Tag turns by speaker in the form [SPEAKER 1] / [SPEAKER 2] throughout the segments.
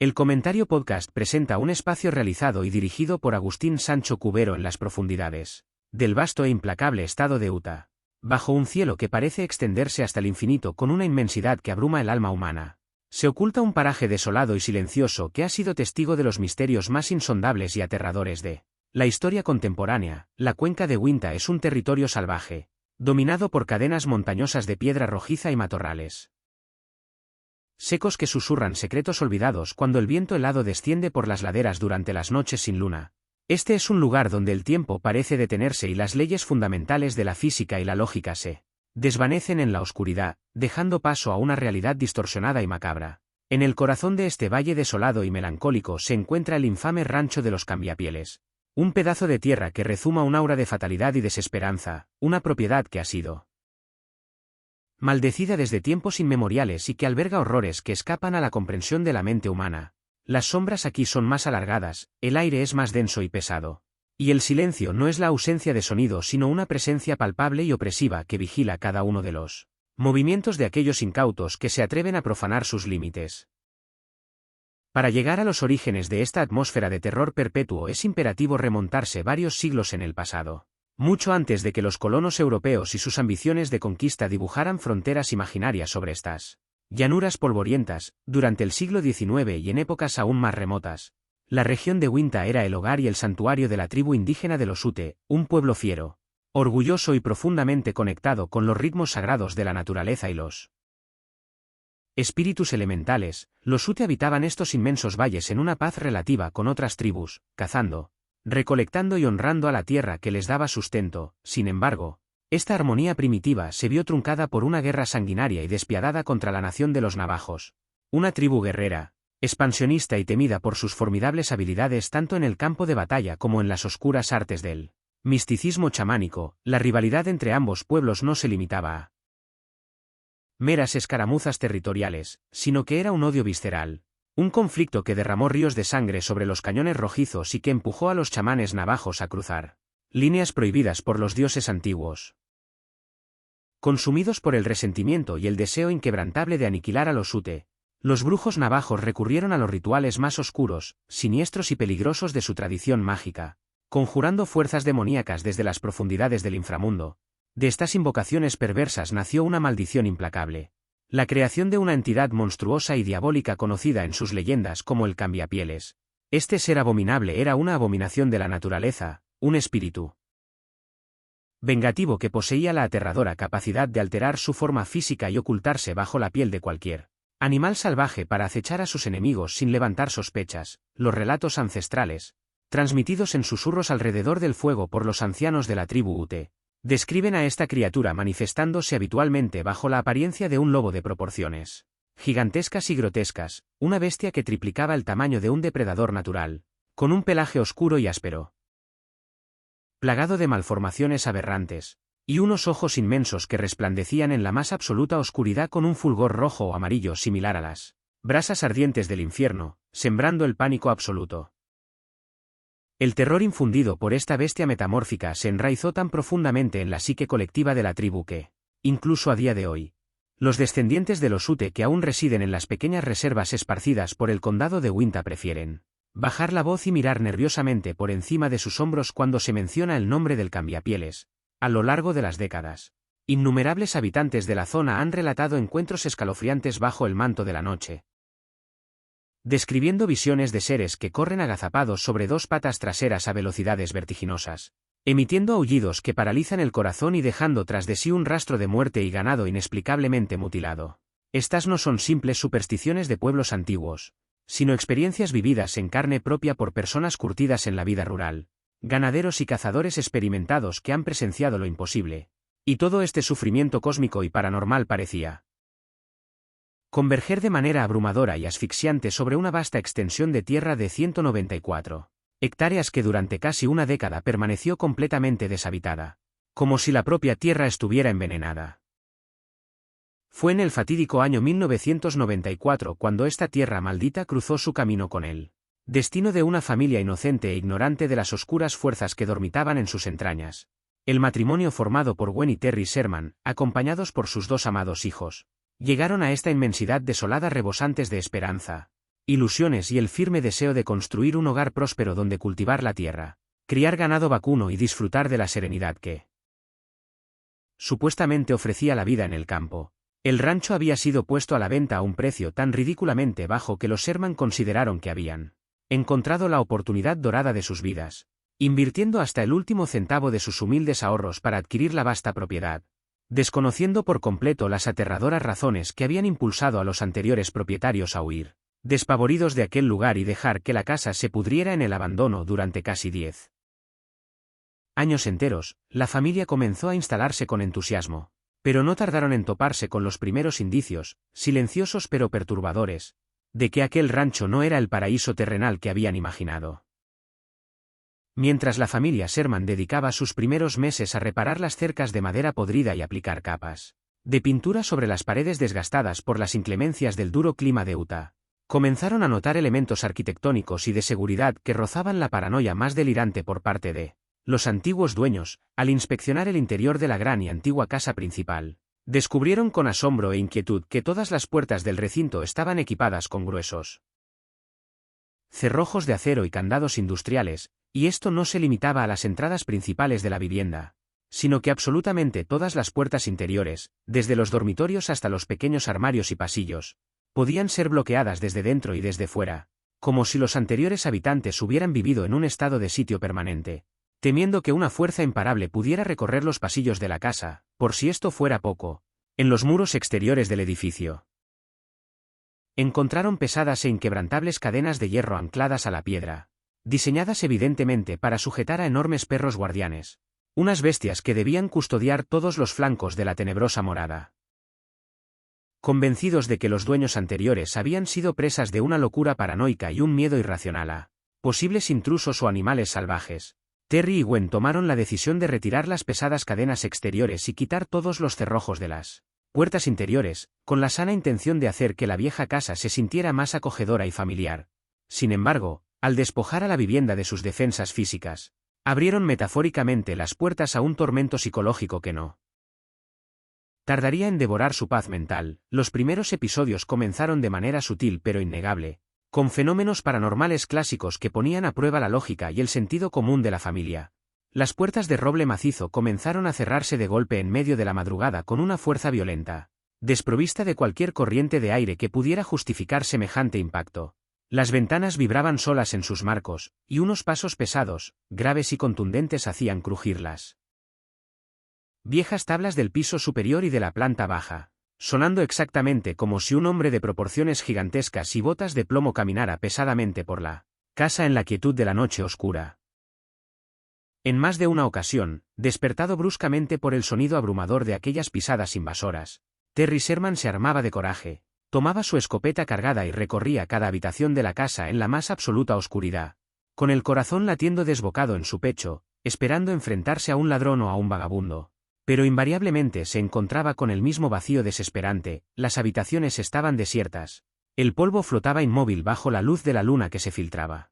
[SPEAKER 1] El Comentario Podcast presenta un espacio realizado y dirigido por Agustín Sancho Cubero en las profundidades del vasto e implacable estado de Utah, bajo un cielo que parece extenderse hasta el infinito con una inmensidad que abruma el alma humana. Se oculta un paraje desolado y silencioso que ha sido testigo de los misterios más insondables y aterradores de la historia contemporánea. La cuenca de Uinta es un territorio salvaje, dominado por cadenas montañosas de piedra rojiza y matorrales secos que susurran secretos olvidados cuando el viento helado desciende por las laderas durante las noches sin luna. Este es un lugar donde el tiempo parece detenerse y las leyes fundamentales de la física y la lógica se desvanecen en la oscuridad, dejando paso a una realidad distorsionada y macabra. En el corazón de este valle desolado y melancólico se encuentra el infame rancho de los Cambiapieles, un pedazo de tierra que rezuma un aura de fatalidad y desesperanza, una propiedad que ha sido maldecida desde tiempos inmemoriales y que alberga horrores que escapan a la comprensión de la mente humana. Las sombras aquí son más alargadas, el aire es más denso y pesado. Y el silencio no es la ausencia de sonido sino una presencia palpable y opresiva que vigila cada uno de los movimientos de aquellos incautos que se atreven a profanar sus límites. Para llegar a los orígenes de esta atmósfera de terror perpetuo es imperativo remontarse varios siglos en el pasado. Mucho antes de que los colonos europeos y sus ambiciones de conquista dibujaran fronteras imaginarias sobre estas llanuras polvorientas, durante el siglo XIX y en épocas aún más remotas, la región de Uinta era el hogar y el santuario de la tribu indígena de los Ute, un pueblo fiero, orgulloso y profundamente conectado con los ritmos sagrados de la naturaleza y los espíritus elementales. Los Ute habitaban estos inmensos valles en una paz relativa con otras tribus, cazando, recolectando y honrando a la tierra que les daba sustento. Sin embargo, esta armonía primitiva se vio truncada por una guerra sanguinaria y despiadada contra la nación de los navajos, una tribu guerrera, expansionista y temida por sus formidables habilidades tanto en el campo de batalla como en las oscuras artes del misticismo chamánico. La rivalidad entre ambos pueblos no se limitaba a meras escaramuzas territoriales, sino que era un odio visceral. Un conflicto que derramó ríos de sangre sobre los cañones rojizos y que empujó a los chamanes navajos a cruzar líneas prohibidas por los dioses antiguos. Consumidos por el resentimiento y el deseo inquebrantable de aniquilar a los Ute, los brujos navajos recurrieron a los rituales más oscuros, siniestros y peligrosos de su tradición mágica, conjurando fuerzas demoníacas desde las profundidades del inframundo. De estas invocaciones perversas nació una maldición implacable. La creación de una entidad monstruosa y diabólica conocida en sus leyendas como el Cambiapieles. Este ser abominable era una abominación de la naturaleza, un espíritu vengativo que poseía la aterradora capacidad de alterar su forma física y ocultarse bajo la piel de cualquier animal salvaje para acechar a sus enemigos sin levantar sospechas. Los relatos ancestrales, transmitidos en susurros alrededor del fuego por los ancianos de la tribu Ute, describen a esta criatura manifestándose habitualmente bajo la apariencia de un lobo de proporciones gigantescas y grotescas, una bestia que triplicaba el tamaño de un depredador natural, con un pelaje oscuro y áspero, plagado de malformaciones aberrantes, y unos ojos inmensos que resplandecían en la más absoluta oscuridad con un fulgor rojo o amarillo similar a las brasas ardientes del infierno, sembrando el pánico absoluto. El terror infundido por esta bestia metamórfica se enraizó tan profundamente en la psique colectiva de la tribu que, incluso a día de hoy, los descendientes de los Ute que aún residen en las pequeñas reservas esparcidas por el condado de Uinta prefieren bajar la voz y mirar nerviosamente por encima de sus hombros cuando se menciona el nombre del Cambiapieles. A lo largo de las décadas, innumerables habitantes de la zona han relatado encuentros escalofriantes bajo el manto de la noche, describiendo visiones de seres que corren agazapados sobre dos patas traseras a velocidades vertiginosas, emitiendo aullidos que paralizan el corazón y dejando tras de sí un rastro de muerte y ganado inexplicablemente mutilado. Estas no son simples supersticiones de pueblos antiguos, sino experiencias vividas en carne propia por personas curtidas en la vida rural, ganaderos y cazadores experimentados que han presenciado lo imposible. Y todo este sufrimiento cósmico y paranormal parecía converger de manera abrumadora y asfixiante sobre una vasta extensión de tierra de 194 hectáreas que durante casi una década permaneció completamente deshabitada, como si la propia tierra estuviera envenenada. Fue en el fatídico año 1994 cuando esta tierra maldita cruzó su camino con él destino de una familia inocente e ignorante de las oscuras fuerzas que dormitaban en sus entrañas. El matrimonio formado por Gwen y Terry Sherman, acompañados por sus dos amados hijos, llegaron a esta inmensidad desolada rebosantes de esperanza ilusiones y el firme deseo de construir un hogar próspero donde cultivar la tierra, criar ganado vacuno y disfrutar de la serenidad que supuestamente ofrecía la vida en el campo. El rancho había sido puesto a la venta a un precio tan ridículamente bajo que los Sherman consideraron que habían encontrado la oportunidad dorada de sus vidas, invirtiendo hasta el último centavo de sus humildes ahorros para adquirir la vasta propiedad, desconociendo por completo las aterradoras razones que habían impulsado a los anteriores propietarios a huir, despavoridos de aquel lugar y dejar que la casa se pudriera en el abandono durante casi 10 años enteros. La familia comenzó a instalarse con entusiasmo, pero no tardaron en toparse con los primeros indicios, silenciosos pero perturbadores, de que aquel rancho no era el paraíso terrenal que habían imaginado. Mientras la familia Sherman dedicaba sus primeros meses a reparar las cercas de madera podrida y aplicar capas de pintura sobre las paredes desgastadas por las inclemencias del duro clima de Utah, comenzaron a notar elementos arquitectónicos y de seguridad que rozaban la paranoia más delirante por parte de los antiguos dueños. Al inspeccionar el interior de la gran y antigua casa principal, descubrieron con asombro e inquietud que todas las puertas del recinto estaban equipadas con gruesos cerrojos de acero y candados industriales, y esto no se limitaba a las entradas principales de la vivienda, sino que absolutamente todas las puertas interiores, desde los dormitorios hasta los pequeños armarios y pasillos, podían ser bloqueadas desde dentro y desde fuera, como si los anteriores habitantes hubieran vivido en un estado de sitio permanente, temiendo que una fuerza imparable pudiera recorrer los pasillos de la casa, por si esto fuera poco, en los muros exteriores del edificio encontraron pesadas e inquebrantables cadenas de hierro ancladas a la piedra, diseñadas evidentemente para sujetar a enormes perros guardianes, unas bestias que debían custodiar todos los flancos de la tenebrosa morada. Convencidos de que los dueños anteriores habían sido presas de una locura paranoica y un miedo irracional a posibles intrusos o animales salvajes, Terry y Gwen tomaron la decisión de retirar las pesadas cadenas exteriores y quitar todos los cerrojos de las puertas interiores, con la sana intención de hacer que la vieja casa se sintiera más acogedora y familiar. Sin embargo, al despojar a la vivienda de sus defensas físicas, abrieron metafóricamente las puertas a un tormento psicológico que no tardaría en devorar su paz mental. Los primeros episodios comenzaron de manera sutil pero innegable, con fenómenos paranormales clásicos que ponían a prueba la lógica y el sentido común de la familia. Las puertas de roble macizo comenzaron a cerrarse de golpe en medio de la madrugada con una fuerza violenta, desprovista de cualquier corriente de aire que pudiera justificar semejante impacto. Las ventanas vibraban solas en sus marcos, y unos pasos pesados, graves y contundentes hacían crujir las viejas tablas del piso superior y de la planta baja, sonando exactamente como si un hombre de proporciones gigantescas y botas de plomo caminara pesadamente por la casa en la quietud de la noche oscura. En más de una ocasión, despertado bruscamente por el sonido abrumador de aquellas pisadas invasoras, Terry Sherman se armaba de coraje, tomaba su escopeta cargada y recorría cada habitación de la casa en la más absoluta oscuridad, con el corazón latiendo desbocado en su pecho, esperando enfrentarse a un ladrón o a un vagabundo. Pero invariablemente se encontraba con el mismo vacío desesperante. Las habitaciones estaban desiertas, el polvo flotaba inmóvil bajo la luz de la luna que se filtraba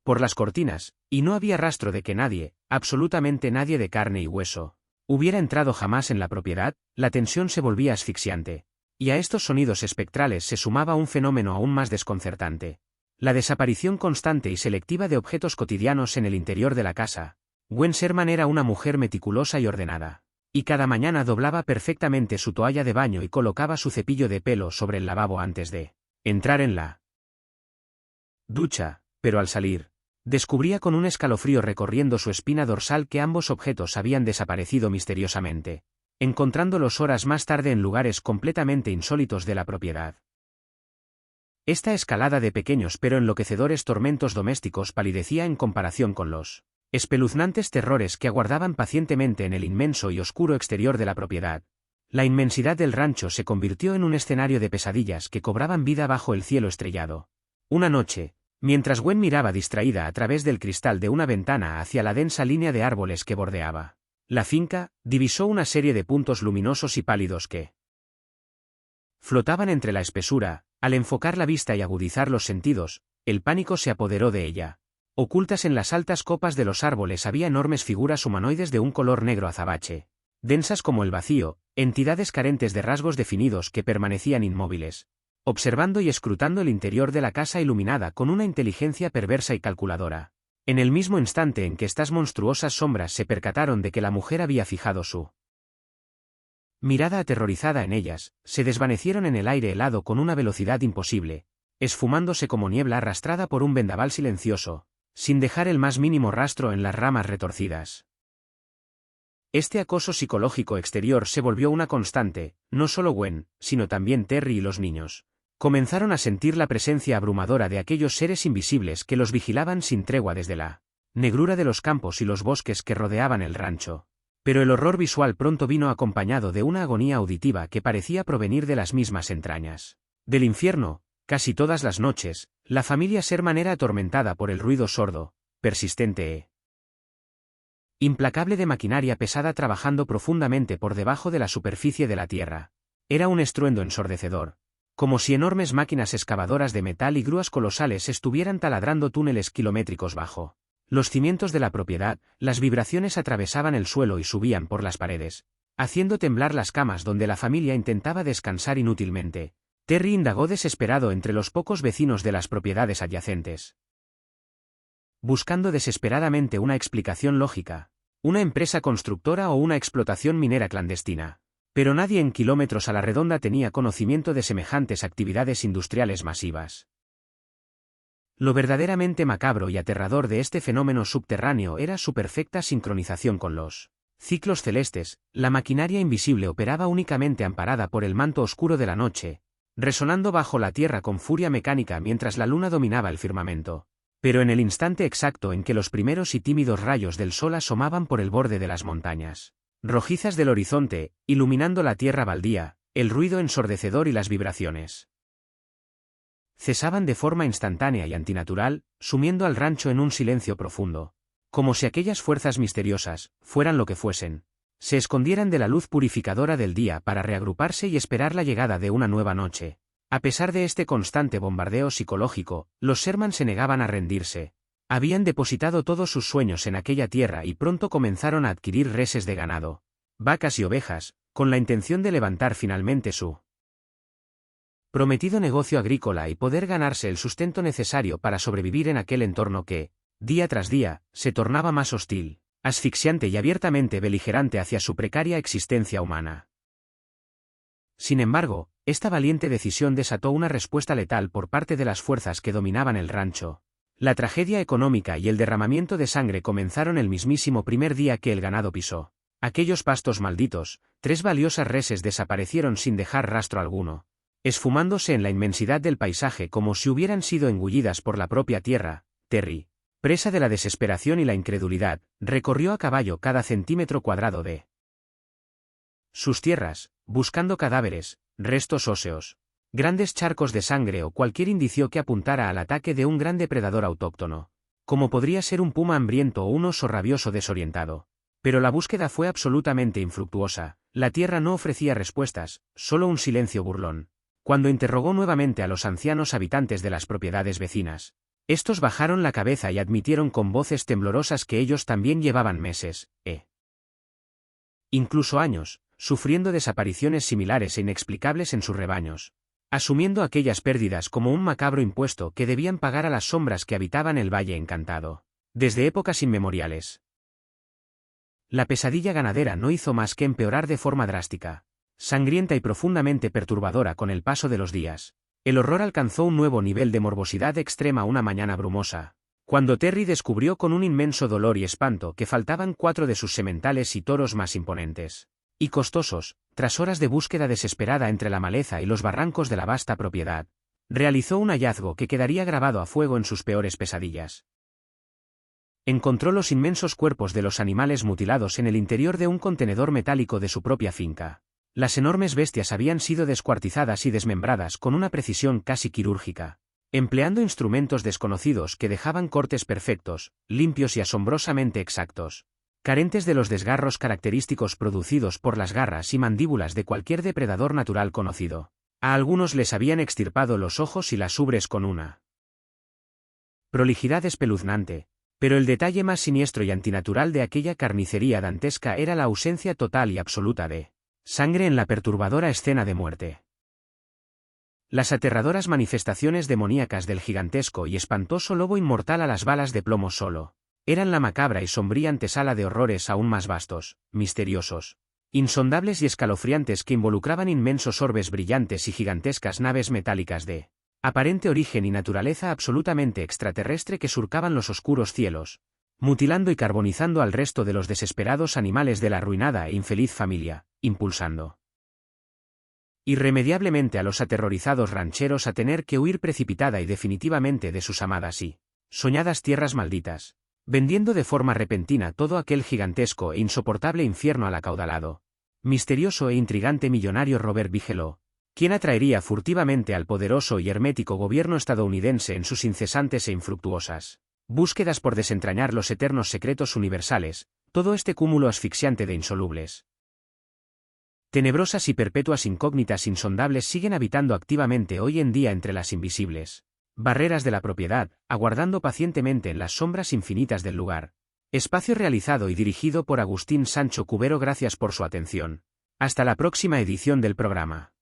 [SPEAKER 1] por las cortinas, y no había rastro de que nadie, absolutamente nadie de carne y hueso, hubiera entrado jamás en la propiedad. La tensión se volvía asfixiante, y a estos sonidos espectrales se sumaba un fenómeno aún más desconcertante: la desaparición constante y selectiva de objetos cotidianos en el interior de la casa. Gwen Sherman era una mujer meticulosa y ordenada, y cada mañana doblaba perfectamente su toalla de baño y colocaba su cepillo de pelo sobre el lavabo antes de entrar en la ducha, pero al salir, descubría con un escalofrío recorriendo su espina dorsal que ambos objetos habían desaparecido misteriosamente, encontrándolos horas más tarde en lugares completamente insólitos de la propiedad. Esta escalada de pequeños pero enloquecedores tormentos domésticos palidecía en comparación con los espeluznantes terrores que aguardaban pacientemente en el inmenso y oscuro exterior de la propiedad. La inmensidad del rancho se convirtió en un escenario de pesadillas que cobraban vida bajo el cielo estrellado. Una noche, mientras Gwen miraba distraída a través del cristal de una ventana hacia la densa línea de árboles que bordeaba la finca, divisó una serie de puntos luminosos y pálidos que flotaban entre la espesura. Al enfocar la vista y agudizar los sentidos, el pánico se apoderó de ella. Ocultas en las altas copas de los árboles había enormes figuras humanoides de un color negro azabache, densas como el vacío, entidades carentes de rasgos definidos que permanecían inmóviles, observando y escrutando el interior de la casa iluminada con una inteligencia perversa y calculadora. En el mismo instante en que estas monstruosas sombras se percataron de que la mujer había fijado su mirada aterrorizada en ellas, se desvanecieron en el aire helado con una velocidad imposible, esfumándose como niebla arrastrada por un vendaval silencioso, sin dejar el más mínimo rastro en las ramas retorcidas. Este acoso psicológico exterior se volvió una constante, no solo Gwen, sino también Terry y los niños. Comenzaron a sentir la presencia abrumadora de aquellos seres invisibles que los vigilaban sin tregua desde la negrura de los campos y los bosques que rodeaban el rancho. Pero el horror visual pronto vino acompañado de una agonía auditiva que parecía provenir de las mismas entrañas del infierno. Casi todas las noches, la familia Sherman era atormentada por el ruido sordo, persistente e implacable de maquinaria pesada trabajando profundamente por debajo de la superficie de la tierra. Era un estruendo ensordecedor, como si enormes máquinas excavadoras de metal y grúas colosales estuvieran taladrando túneles kilométricos bajo los cimientos de la propiedad. Las vibraciones atravesaban el suelo y subían por las paredes, haciendo temblar las camas donde la familia intentaba descansar inútilmente. Terry indagó desesperado entre los pocos vecinos de las propiedades adyacentes, buscando desesperadamente una explicación lógica, una empresa constructora o una explotación minera clandestina. Pero nadie en kilómetros a la redonda tenía conocimiento de semejantes actividades industriales masivas. Lo verdaderamente macabro y aterrador de este fenómeno subterráneo era su perfecta sincronización con los ciclos celestes. La maquinaria invisible operaba únicamente amparada por el manto oscuro de la noche, resonando bajo la tierra con furia mecánica mientras la luna dominaba el firmamento. Pero en el instante exacto en que los primeros y tímidos rayos del sol asomaban por el borde de las montañas rojizas del horizonte, iluminando la tierra baldía, el ruido ensordecedor y las vibraciones cesaban de forma instantánea y antinatural, sumiendo al rancho en un silencio profundo, como si aquellas fuerzas misteriosas, fueran lo que fuesen, se escondieran de la luz purificadora del día para reagruparse y esperar la llegada de una nueva noche. A pesar de este constante bombardeo psicológico, los Sherman se negaban a rendirse. Habían depositado todos sus sueños en aquella tierra y pronto comenzaron a adquirir reses de ganado, vacas y ovejas, con la intención de levantar finalmente su prometido negocio agrícola y poder ganarse el sustento necesario para sobrevivir en aquel entorno que, día tras día, se tornaba más hostil, asfixiante y abiertamente beligerante hacia su precaria existencia humana. Sin embargo, esta valiente decisión desató una respuesta letal por parte de las fuerzas que dominaban el rancho. La tragedia económica y el derramamiento de sangre comenzaron el mismísimo primer día que el ganado pisó aquellos pastos malditos. 3 valiosas reses desaparecieron sin dejar rastro alguno, esfumándose en la inmensidad del paisaje como si hubieran sido engullidas por la propia tierra. Terry, presa de la desesperación y la incredulidad, recorrió a caballo cada centímetro cuadrado de sus tierras, buscando cadáveres, restos óseos, grandes charcos de sangre o cualquier indicio que apuntara al ataque de un gran depredador autóctono, como podría ser un puma hambriento o un oso rabioso desorientado. Pero la búsqueda fue absolutamente infructuosa. La tierra no ofrecía respuestas, solo un silencio burlón. Cuando interrogó nuevamente a los ancianos habitantes de las propiedades vecinas, estos bajaron la cabeza y admitieron con voces temblorosas que ellos también llevaban meses, incluso años, sufriendo desapariciones similares e inexplicables en sus rebaños, asumiendo aquellas pérdidas como un macabro impuesto que debían pagar a las sombras que habitaban el Valle Encantado, desde épocas inmemoriales. La pesadilla ganadera no hizo más que empeorar de forma drástica, sangrienta y profundamente perturbadora con el paso de los días. El horror alcanzó un nuevo nivel de morbosidad extrema una mañana brumosa, cuando Terry descubrió con un inmenso dolor y espanto que faltaban 4 de sus sementales y toros más imponentes y costosos. Tras horas de búsqueda desesperada entre la maleza y los barrancos de la vasta propiedad, realizó un hallazgo que quedaría grabado a fuego en sus peores pesadillas. Encontró los inmensos cuerpos de los animales mutilados en el interior de un contenedor metálico de su propia finca. Las enormes bestias habían sido descuartizadas y desmembradas con una precisión casi quirúrgica, empleando instrumentos desconocidos que dejaban cortes perfectos, limpios y asombrosamente exactos, carentes de los desgarros característicos producidos por las garras y mandíbulas de cualquier depredador natural conocido. A algunos les habían extirpado los ojos y las ubres con una prolijidad espeluznante. Pero el detalle más siniestro y antinatural de aquella carnicería dantesca era la ausencia total y absoluta de sangre en la perturbadora escena de muerte. Las aterradoras manifestaciones demoníacas del gigantesco y espantoso lobo inmortal a las balas de plomo solo eran la macabra y sombría antesala de horrores aún más vastos, misteriosos, insondables y escalofriantes que involucraban inmensos orbes brillantes y gigantescas naves metálicas de aparente origen y naturaleza absolutamente extraterrestre que surcaban los oscuros cielos, mutilando y carbonizando al resto de los desesperados animales de la arruinada e infeliz familia, impulsando irremediablemente a los aterrorizados rancheros a tener que huir precipitada y definitivamente de sus amadas y soñadas tierras malditas, vendiendo de forma repentina todo aquel gigantesco e insoportable infierno al acaudalado, misterioso e intrigante millonario Robert Bigelow, quien atraería furtivamente al poderoso y hermético gobierno estadounidense en sus incesantes e infructuosas búsquedas por desentrañar los eternos secretos universales, todo este cúmulo asfixiante de insolubles, tenebrosas y perpetuas incógnitas insondables siguen habitando activamente hoy en día entre las invisibles barreras de la propiedad, aguardando pacientemente en las sombras infinitas del lugar. Espacio realizado y dirigido por Agustín Sancho Cubero. Gracias por su atención. Hasta la próxima edición del programa.